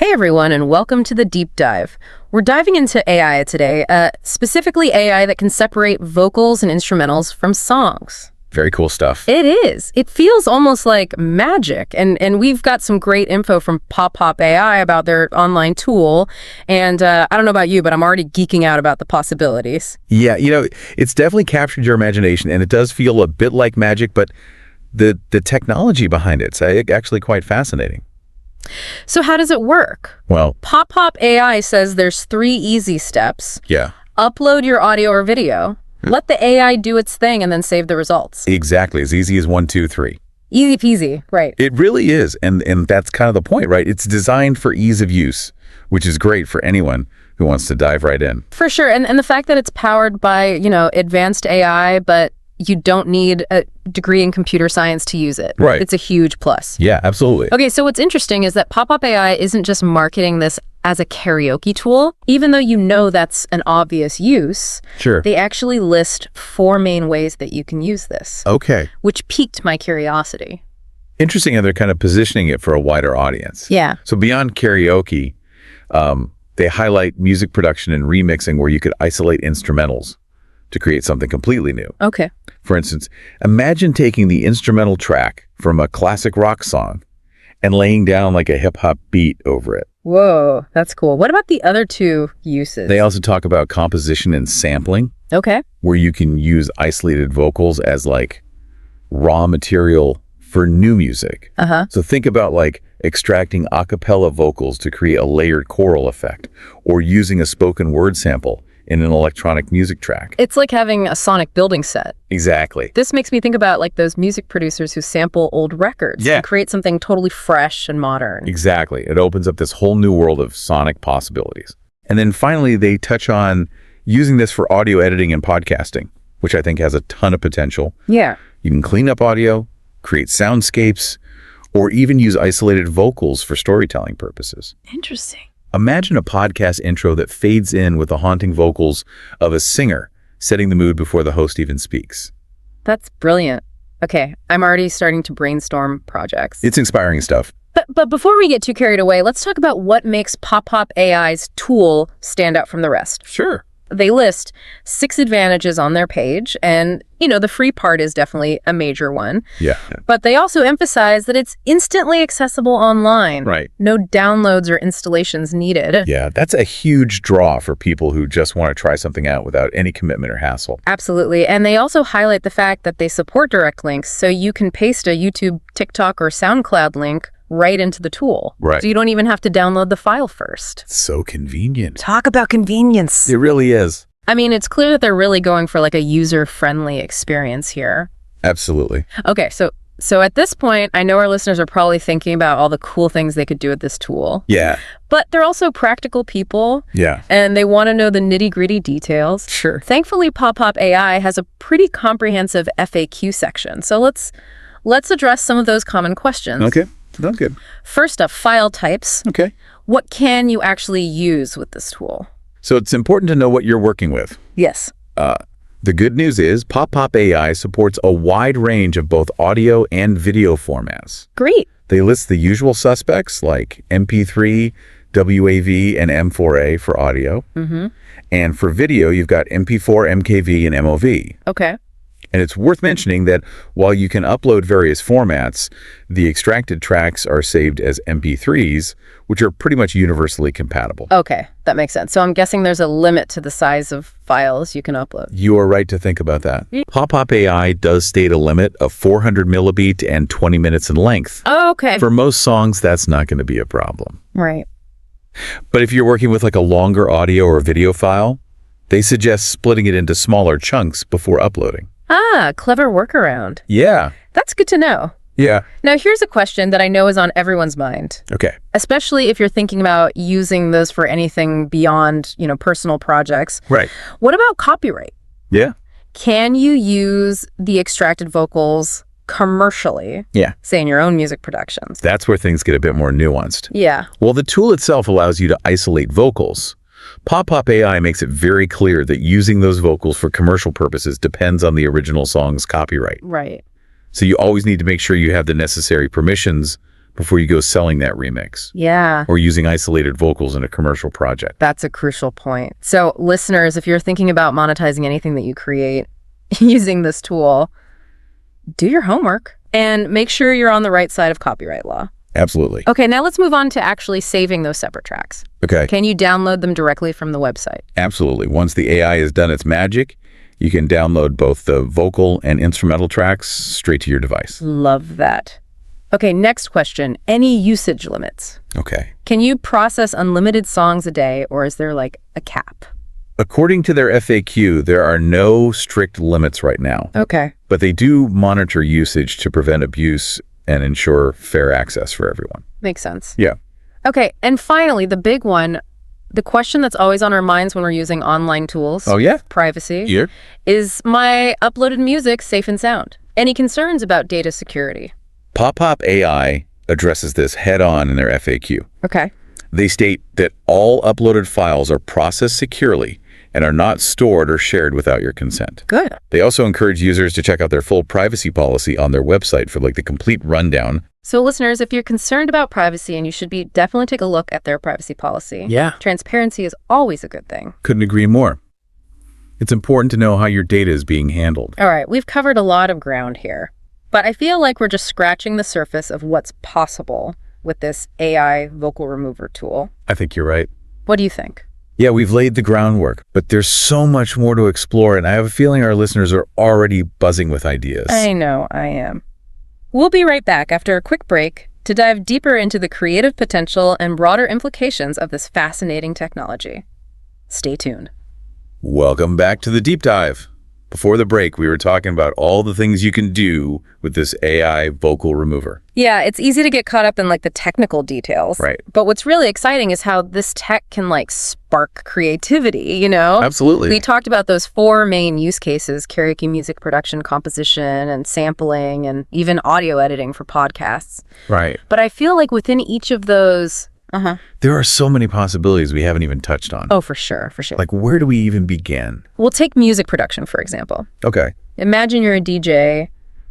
Hey everyone, and welcome to the Deep Dive. We're diving into AI today, specifically AI that can separate vocals and instrumentals from songs. Very cool stuff. It is. It feels almost like magic, and we've got some great info from Pop AI about their online tool, and I don't know about you, but I'm already geeking out about the possibilities. Yeah, it's definitely captured your imagination, and it does feel a bit like magic, but the technology behind it's actually quite fascinating. So how does it work? Well, Pop AI says there's 3 easy steps. yeah. Upload your audio or video. Let the AI do its thing and then save the results. Exactly. As easy as 1, 2, 3. Easy peasy, right. It really is. And that's kind of the point, right? It's designed for ease of use, which is great for anyone who wants to dive right in. For sure. And the fact that it's powered by, advanced AI, but you don't need a degree in computer science to use it. Right. It's a huge plus. Yeah, absolutely. Okay, so what's interesting is that Pop AI isn't just marketing this as a karaoke tool. Even though you know that's an obvious use, Sure. they actually list 4 main ways that you can use this, Okay. which piqued my curiosity. Interesting how they're kind of positioning it for a wider audience. Yeah. So beyond karaoke, they highlight music production and remixing where you could isolate instrumentals to create something completely new. Okay. For instance, imagine taking the instrumental track from a classic rock song and laying down like a hip-hop beat over it. Whoa, that's cool. What about the other 2 uses? They also talk about composition and sampling, Okay. where you can use isolated vocals as like raw material for new music. Uh-huh. So think about like extracting a cappella vocals to create a layered choral effect, or using a spoken word sample in an electronic music track. It's like having a sonic building set. Exactly. This makes me think about like those music producers who sample old records Yeah. and create something totally fresh and modern. Exactly. It opens up this whole new world of sonic possibilities. And then finally, they touch on using this for audio editing and podcasting, which I think has a ton of potential. Yeah. You can clean up audio, create soundscapes, or even use isolated vocals for storytelling purposes. Interesting. Imagine a podcast intro that fades in with the haunting vocals of a singer, setting the mood before the host even speaks. That's brilliant. Okay, I'm already starting to brainstorm projects. It's inspiring stuff. But before we get too carried away, let's talk about what makes Pop AI's tool stand out from the rest. Sure. They list 6 advantages on their page, and, the free part is definitely a major one. Yeah. But they also emphasize that it's instantly accessible online. Right. No downloads or installations needed. Yeah, that's a huge draw for people who just want to try something out without any commitment or hassle. Absolutely. And they also highlight the fact that they support direct links, so you can paste a YouTube, TikTok, or SoundCloud link right into the tool. Right. So you don't even have to download the file first. So convenient. Talk about convenience. It really is. I mean, it's clear that they're really going for like a user-friendly experience here. Absolutely. Okay, so at this point, I know our listeners are probably thinking about all the cool things they could do with this tool. Yeah. But they're also practical people. Yeah. And they want to know the nitty-gritty details. Sure. Thankfully, Pop AI has a pretty comprehensive FAQ section. So let's address some of those common questions. Okay. Sounds good. First up, file types. Okay. What can you actually use with this tool? So it's important to know what you're working with. Yes. The good news is Pop AI supports a wide range of both audio and video formats. Great. They list the usual suspects like MP3, WAV, and M4A for audio. Mm-hmm. And for video, you've got MP4, MKV, and MOV. Okay. And it's worth mentioning that while you can upload various formats, the extracted tracks are saved as MP3s, which are pretty much universally compatible. Okay, that makes sense. So I'm guessing there's a limit to the size of files you can upload. You are right to think about that. Pop AI does state a limit of 400 millibit and 20 minutes in length. Oh, okay. For most songs, that's not going to be a problem. Right. But if you're working with like a longer audio or video file, they suggest splitting it into smaller chunks before uploading. Ah, clever workaround. Yeah. That's good to know. Yeah. Now, here's a question that I know is on everyone's mind, Okay. especially if you're thinking about using this for anything beyond, personal projects. Right. What about copyright? Yeah. Can you use the extracted vocals commercially, Yeah. say in your own music productions? That's where things get a bit more nuanced. Yeah. Well, the tool itself allows you to isolate vocals. Pop AI makes it very clear that using those vocals for commercial purposes depends on the original song's copyright. Right. So you always need to make sure you have the necessary permissions before you go selling that remix Yeah. or using isolated vocals in a commercial project. That's a crucial point. So listeners, if you're thinking about monetizing anything that you create using this tool, do your homework and make sure you're on the right side of copyright law. Absolutely. Okay, now let's move on to actually saving those separate tracks. Okay. Can you download them directly from the website? Absolutely. Once the AI has done its magic, you can download both the vocal and instrumental tracks straight to your device. Love that. Okay, next question. Any usage limits? Okay. Can you process unlimited songs a day, or is there like a cap? According to their FAQ, there are no strict limits right now, Okay. but they do monitor usage to prevent abuse and ensure fair access for everyone. Makes sense. Yeah. Okay, and finally, the big one, the question that's always on our minds when we're using online tools. Oh, yeah? Privacy. Yeah. Is my uploaded music safe and sound? Any concerns about data security? Pop AI addresses this head-on in their FAQ. Okay. They state that all uploaded files are processed securely and are not stored or shared without your consent. Good. They also encourage users to check out their full privacy policy on their website for like the complete rundown. So listeners, if you're concerned about privacy, and you should be, definitely take a look at their privacy policy. Yeah. Transparency is always a good thing. Couldn't agree more. It's important to know how your data is being handled. All right, we've covered a lot of ground here, but I feel like we're just scratching the surface of what's possible with this AI vocal remover tool. I think you're right. What do you think? Yeah, we've laid the groundwork, but there's so much more to explore, and I have a feeling our listeners are already buzzing with ideas. I know I am. We'll be right back after a quick break to dive deeper into the creative potential and broader implications of this fascinating technology. Stay tuned. Welcome back to the deep dive. Before the break, we were talking about all the things you can do with this AI vocal remover. Yeah, it's easy to get caught up in like the technical details. Right. But what's really exciting is how this tech can like spark creativity, you know? Absolutely. We talked about those 4 main use cases: karaoke music production, composition, and sampling, and even audio editing for podcasts. Right. But I feel like within each of those... There are so many possibilities we haven't even touched on. Oh, for sure, for sure. Like, where do we even begin? We'll take music production, for example. Okay. Imagine you're a DJ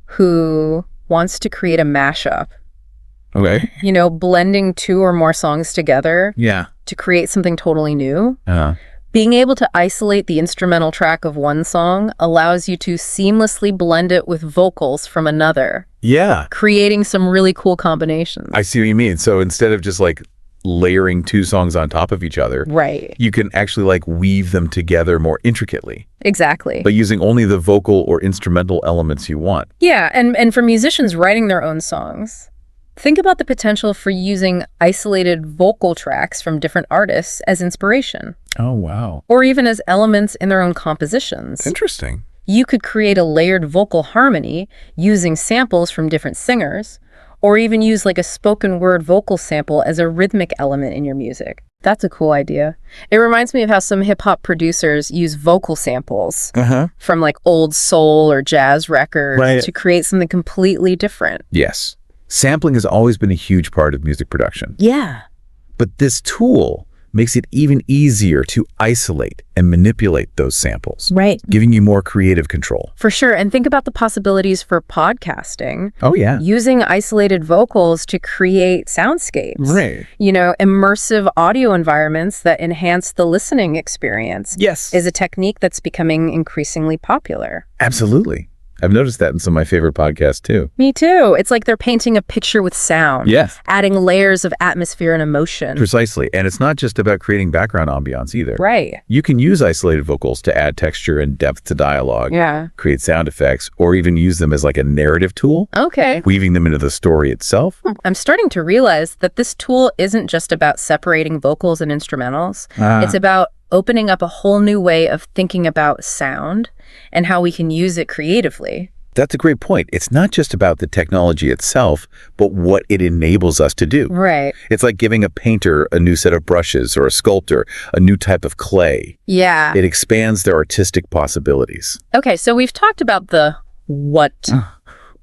who wants to create a mashup, Okay. you know, blending 2 or more songs together Yeah. to create something totally new. Uh, Being able to isolate the instrumental track of one song allows you to seamlessly blend it with vocals from another, yeah. creating some really cool combinations. I see what you mean. So instead of just like layering 2 songs on top of each other, Right. you can actually like weave them together more intricately, Exactly. but using only the vocal or instrumental elements you want. Yeah, and for musicians writing their own songs, think about the potential for using isolated vocal tracks from different artists as inspiration, Oh, wow. or even as elements in their own compositions. Interesting. You could create a layered vocal harmony using samples from different singers, or even use like a spoken word vocal sample as a rhythmic element in your music. That's a cool idea. It reminds me of how some hip hop producers use vocal samples Uh-huh. from like old soul or jazz records Right. to create something completely different. Yes. Sampling has always been a huge part of music production, Yeah. but this tool makes it even easier to isolate and manipulate those samples, Right. giving you more creative control. For sure. And think about the possibilities for podcasting. Oh, yeah. Using isolated vocals to create soundscapes. Right. You know, immersive audio environments that enhance the listening experience Yes. is a technique that's becoming increasingly popular. Absolutely. I've noticed that in some of my favorite podcasts, too. Me too. It's like they're painting a picture with sound. Yes. Adding layers of atmosphere and emotion. Precisely. And it's not just about creating background ambiance either. Right. You can use isolated vocals to add texture and depth to dialogue, Yeah. create sound effects, or even use them as like a narrative tool, Okay. weaving them into the story itself. I'm starting to realize that this tool isn't just about separating vocals and instrumentals. It's about opening up a whole new way of thinking about sound and how we can use it creatively. That's a great point. It's not just about the technology itself, but what it enables us to do. Right. It's like giving a painter a new set of brushes or a sculptor a new type of clay. Yeah. It expands their artistic possibilities. Okay, so we've talked about the what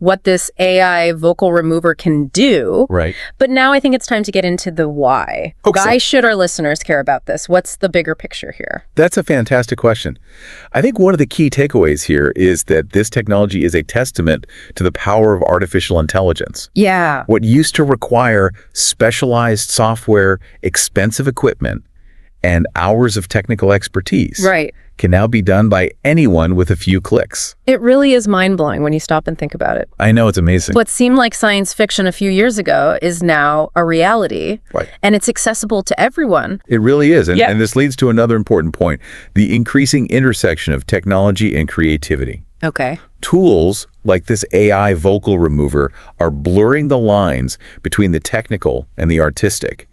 what this AI vocal remover can do. Right. But now I think it's time to get into the why. Hope so. Why should our listeners care about this? What's the bigger picture here? That's a fantastic question. I think one of the key takeaways here is that this technology is a testament to the power of artificial intelligence. Yeah. What used to require specialized software, expensive equipment, and hours of technical expertise Right. can now be done by anyone with a few clicks. It really is mind-blowing when you stop and think about it. I know, it's amazing. What seemed like science fiction a few years ago is now a reality, Right. and it's accessible to everyone. It really is. And, Yeah. and this leads to another important point, the increasing intersection of technology and creativity. Okay. Tools like this AI vocal remover are blurring the lines between the technical and the artistic,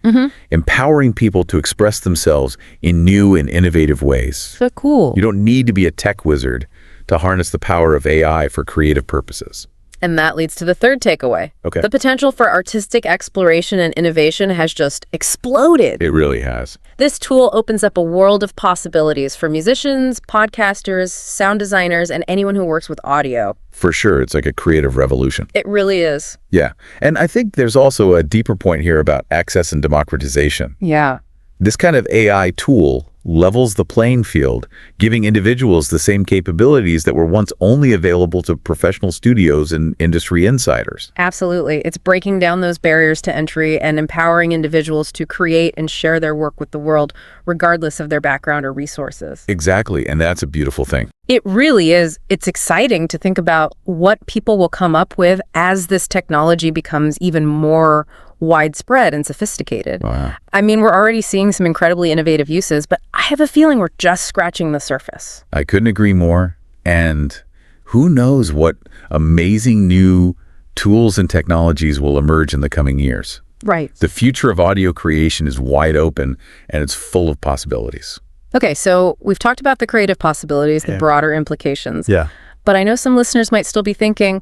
empowering people to express themselves in new and innovative ways. So cool. You don't need to be a tech wizard to harness the power of AI for creative purposes. And that leads to the third takeaway. Okay. The potential for artistic exploration and innovation has just exploded. It really has. This tool opens up a world of possibilities for musicians, podcasters, sound designers, and anyone who works with audio. For sure, it's like a creative revolution. It really is. Yeah. And I think there's also a deeper point here about access and democratization. Yeah. This kind of AI tool levels the playing field, giving individuals the same capabilities that were once only available to professional studios and industry insiders. Absolutely. It's breaking down those barriers to entry and empowering individuals to create and share their work with the world, regardless of their background or resources. Exactly, and that's a beautiful thing. It really is. It's exciting to think about what people will come up with as this technology becomes even more widespread and sophisticated. Wow. I mean, we're already seeing some incredibly innovative uses, but I have a feeling we're just scratching the surface. I couldn't agree more. And who knows what amazing new tools and technologies will emerge in the coming years. Right. The future of audio creation is wide open, and it's full of possibilities. Okay, so we've talked about the creative possibilities, the broader implications. Yeah. But I know some listeners might still be thinking,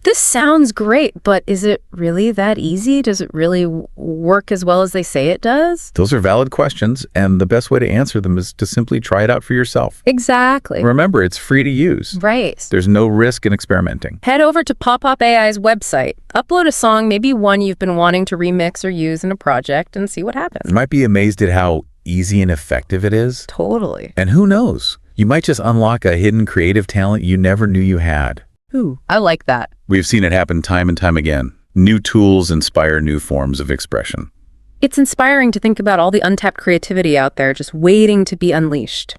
this sounds great, but is it really that easy? Does it really work as well as they say it does? Those are valid questions, and the best way to answer them is to simply try it out for yourself. Exactly. Remember, it's free to use. Right. There's no risk in experimenting. Head over to Pop Up AI's website, upload a song, maybe one you've been wanting to remix or use in a project, and see what happens. You might be amazed at how easy and effective it is. Totally. And who knows? You might just unlock a hidden creative talent you never knew you had. Ooh, I like that. We've seen it happen time and time again. New tools inspire new forms of expression. It's inspiring to think about all the untapped creativity out there just waiting to be unleashed.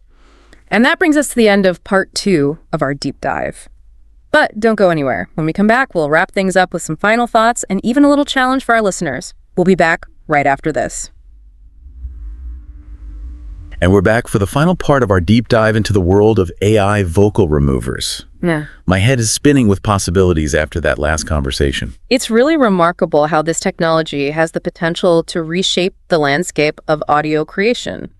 And that brings us to the end of part 2 of our deep dive. But don't go anywhere. When we come back, we'll wrap things up with some final thoughts and even a little challenge for our listeners. We'll be back right after this. And we're back for the final part of our deep dive into the world of AI vocal removers. Yeah. My head is spinning with possibilities after that last conversation. It's really remarkable how this technology has the potential to reshape the landscape of audio creation.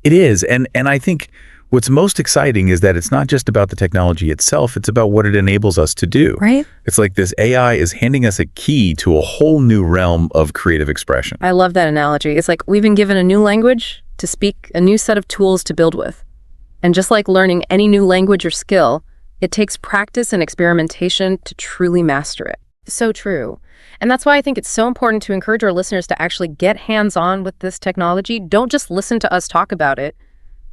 It is, and I think what's most exciting is that it's not just about the technology itself, it's about what it enables us to do. Right? It's like this AI is handing us a key to a whole new realm of creative expression. I love that analogy. It's like we've been given a new language to speak, a new set of tools to build with. And just like learning any new language or skill, it takes practice and experimentation to truly master it. So true. And that's why I think it's so important to encourage our listeners to actually get hands-on with this technology. Don't just listen to us talk about it.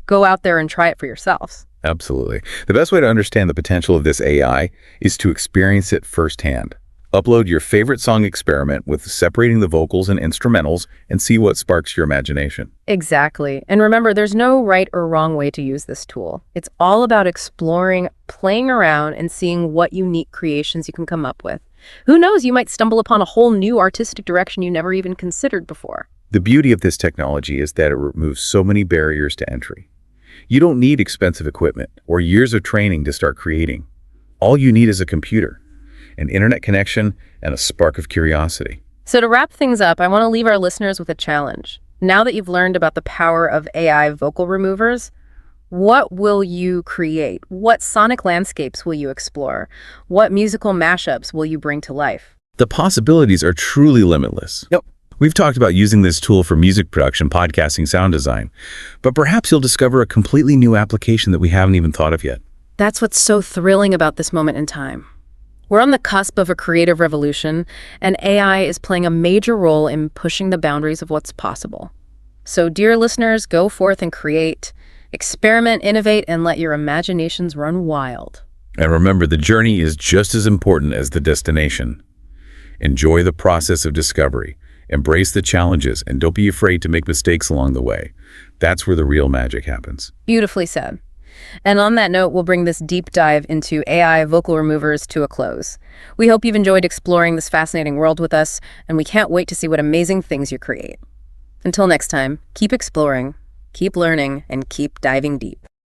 Go out there and try it for yourselves. Absolutely. The best way to understand the potential of this AI is to experience it firsthand. Upload your favorite song experiment with separating the vocals and instrumentals and see what sparks your imagination. Exactly. And remember, there's no right or wrong way to use this tool. It's all about exploring, playing around, and seeing what unique creations you can come up with. Who knows, you might stumble upon a whole new artistic direction you never even considered before. The beauty of this technology is that it removes so many barriers to entry. You don't need expensive equipment or years of training to start creating. All you need is a computer, an internet connection, and a spark of curiosity. So to wrap things up, I want to leave our listeners with a challenge. Now that you've learned about the power of AI vocal removers, what will you create? What sonic landscapes will you explore? What musical mashups will you bring to life? The possibilities are truly limitless. Yep. We've talked about using this tool for music production, podcasting, sound design, but perhaps you'll discover a completely new application that we haven't even thought of yet. That's what's so thrilling about this moment in time. We're on the cusp of a creative revolution, and AI is playing a major role in pushing the boundaries of what's possible. So, dear listeners, go forth and create, experiment, innovate, and let your imaginations run wild. And remember, the journey is just as important as the destination. Enjoy the process of discovery, embrace the challenges, and don't be afraid to make mistakes along the way. That's where the real magic happens. Beautifully said. And on that note, we'll bring this deep dive into AI vocal removers to a close. We hope you've enjoyed exploring this fascinating world with us, and we can't wait to see what amazing things you create. Until next time, keep exploring, keep learning, and keep diving deep.